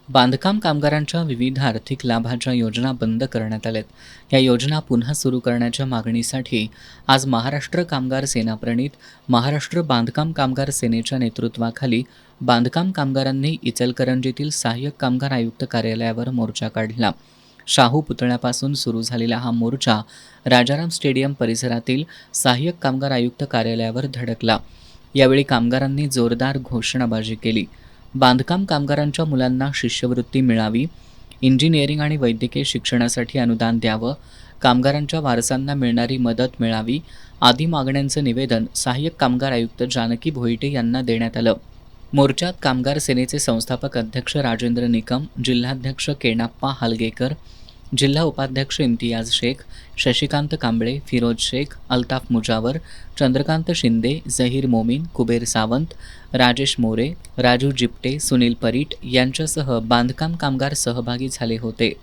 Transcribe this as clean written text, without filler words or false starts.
बांधकाम कामगारांच्या विविध आर्थिक लाभाच्या योजना बंद करण्यात आल्यात. या योजना पुन्हा सुरू करण्याच्या मागणीसाठी आज महाराष्ट्र कामगार सेना प्रणित महाराष्ट्र बांधकाम कामगार सेनेच्या नेतृत्वाखाली बांधकाम कामगारांनी इचलकरंजीतील सहाय्यक कामगार आयुक्त कार्यालयावर मोर्चा काढला. शाहू पुतळ्यापासून सुरू झालेला हा मोर्चा राजाराम स्टेडियम परिसरातील सहाय्यक कामगार आयुक्त कार्यालयावर धडकला. यावेळी कामगारांनी जोरदार घोषणाबाजी केली. बांधकाम कामगारांच्या मुलांना शिष्यवृत्ती मिळावी, इंजिनिअरिंग आणि वैद्यकीय शिक्षणासाठी अनुदान द्यावं, कामगारांच्या वारसांना मिळणारी मदत मिळावी आदी मागण्यांचं निवेदन सहाय्यक कामगार आयुक्त जानकी भोईटे यांना देण्यात आलं. मोर्चात कामगार सेनेचे संस्थापक अध्यक्ष राजेंद्र निकम, जिल्हाध्यक्ष केणाप्पा हालगेकर, जिल्हा उपाध्यक्ष इम्तियाज शेख, शशिकांत कांबळे, फिरोज शेख, अल्ताफ मुजावर, चंद्रकांत शिंदे, झहीर मोमीन, कुबेर सावंत, राजेश मोरे, राजू जिपटे, सुनील परीट यांच्यासह बांधकाम कामगार सहभागी झाले होते.